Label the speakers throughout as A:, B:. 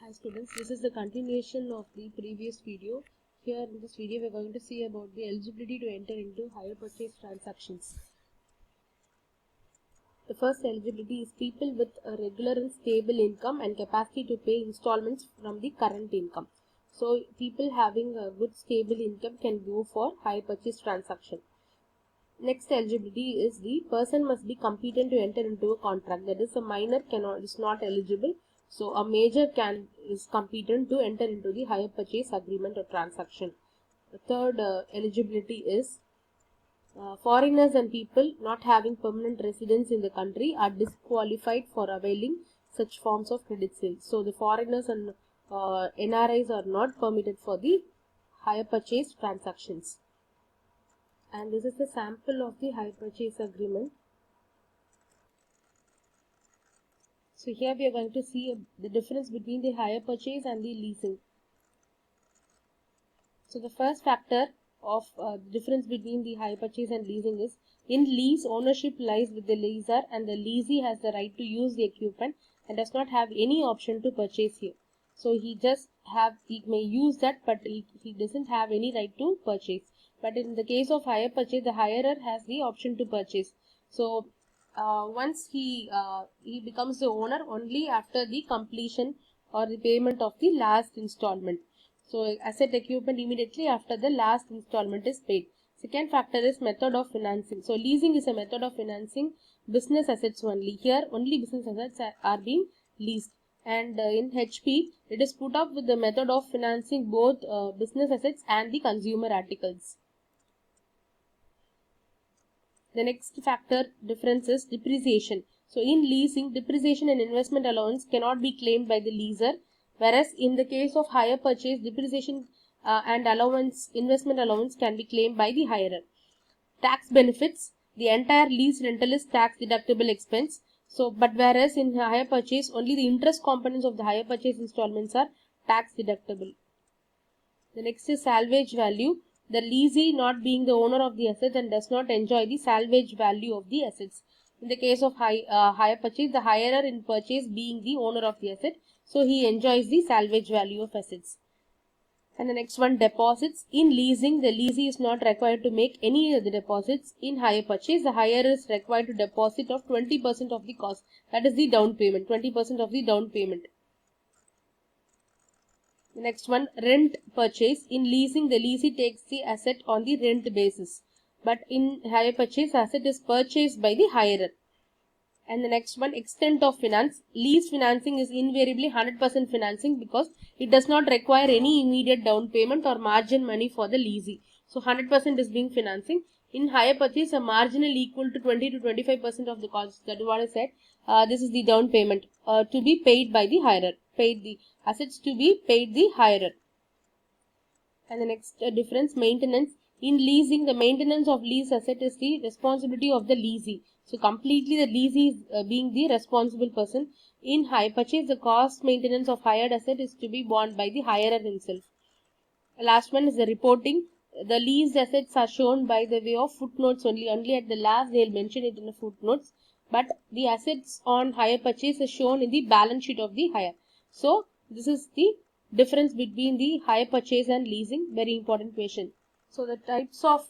A: Hi students, this is the continuation of the previous video. Here in this video we are going to see about the eligibility to enter into hire purchase transactions. The first eligibility is people with a regular and stable income and capacity to pay installments from the current income. So people having a good stable income can go for hire purchase transaction. Next eligibility is the person must be competent to enter into a contract. That is, a minor is not eligible. So a major is competent to enter into the hire purchase agreement or transaction. The third eligibility is foreigners and people not having permanent residence in the country are disqualified for availing such forms of credit sales. So the foreigners and NRIs are not permitted for the hire purchase transactions. And this is the sample of the hire purchase agreement. So here we are going to see the difference between the hire purchase and the leasing. So the first factor of the difference between the hire purchase and leasing is, in lease, ownership lies with the leaser and the leasee has the right to use the equipment and does not have any option to purchase here. So he may use that, but he doesn't have any right to purchase. But in the case of hire purchase, the hirer has the option to purchase. So once he becomes the owner only after the completion or the payment of the last installment. So asset equipment immediately after the last installment is paid. Second factor is method of financing. So leasing is a method of financing business assets only. Here only business assets are being leased. And in HP, it is put up with the method of financing both business assets and the consumer articles. The next factor difference is depreciation. So in leasing, depreciation and investment allowance cannot be claimed by the leaser, whereas in the case of hire purchase, depreciation and investment allowance can be claimed by the hirer. Tax benefits, the entire lease rental is tax deductible expense. So, but whereas in hire purchase, only the interest components of the hire purchase installments are tax deductible. The next is salvage value. The leasee not being the owner of the asset and does not enjoy the salvage value of the assets. In the case of hire purchase, the hirer in purchase being the owner of the asset, so he enjoys the salvage value of assets. And the next one, deposits. In leasing, the leasee is not required to make any of the deposits. In hire purchase, the hirer is required to deposit of 20% of the cost. That is the down payment, 20% of the down payment. The next one, rent purchase. In leasing, the leasee takes the asset on the rent basis. But in hire purchase, asset is purchased by the hirer. And the next one, extent of finance. Lease financing is invariably 100% financing because it does not require any immediate down payment or margin money for the leasee. So 100% is being financing. In hire purchase, a marginal equal to 20 to 25% of the cost. That is what I said. This is the down payment to be paid by the hirer. The assets to be paid the hirer. And the next difference, maintenance. In leasing, the maintenance of lease asset is the responsibility of the leasee. So completely the leasee is being the responsible person. In hire purchase, the cost maintenance of hired asset is to be borne by the hirer himself. The last one is the reporting. The leased assets are shown by the way of footnotes only. Only at the last they will mention it in the footnotes. But the assets on hire purchase is shown in the balance sheet of the hire. So this is the difference between the hire purchase and leasing. Very important question. So the types of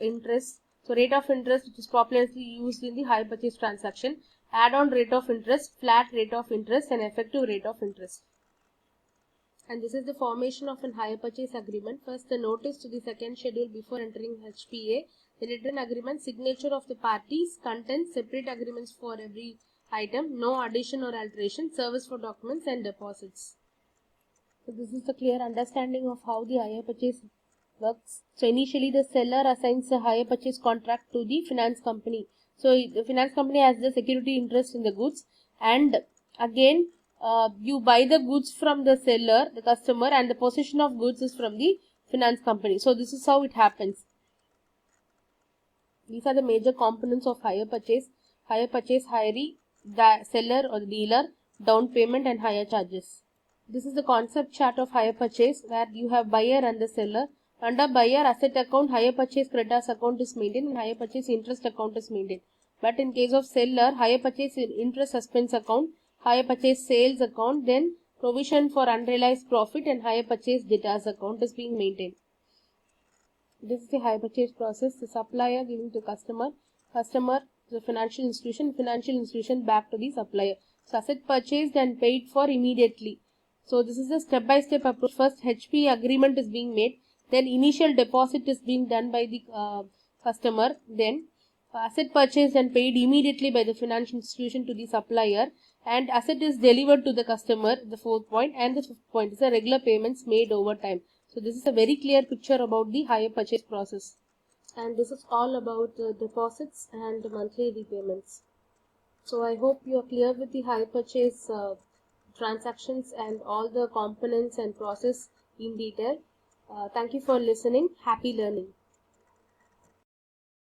A: interest. So rate of interest, which is popularly used in the hire purchase transaction, add-on rate of interest, flat rate of interest, and effective rate of interest. And this is the formation of an hire purchase agreement. First, the notice to the second schedule before entering HPA, the written agreement, signature of the parties, content, separate agreements for every item, no addition or alteration, service for documents and deposits. So this is the clear understanding of how the hire purchase works. So initially the seller assigns a hire purchase contract to the finance company. So the finance company has the security interest in the goods, and again you buy the goods from the seller, the customer, and the possession of goods is from the finance company. So this is how it happens. These are the major components of hire purchase. Hire purchase, hiree, the seller or the dealer, down payment and hire charges. This is the concept chart of hire purchase where you have buyer and the seller. Under buyer asset account, hire purchase creditors account is maintained and hire purchase interest account is maintained. But in case of seller, hire purchase interest suspense account, hire purchase sales account, then provision for unrealized profit and hire purchase debtors account is being maintained. This is the hire purchase process. The supplier giving to customer, customer to the financial institution back to the supplier. So asset purchased and paid for immediately. So this is a step-by-step approach. First HP agreement is being made, then initial deposit is being done by the customer, then asset purchased and paid immediately by the financial institution to the supplier, and asset is delivered to the customer, the fourth point, and the fifth point is the regular payments made over time. So this is a very clear picture about the hire purchase process, and this is all about deposits and monthly repayments. So I hope you are clear with the hire purchase transactions and all the components and process in detail. Thank you for listening. Happy learning.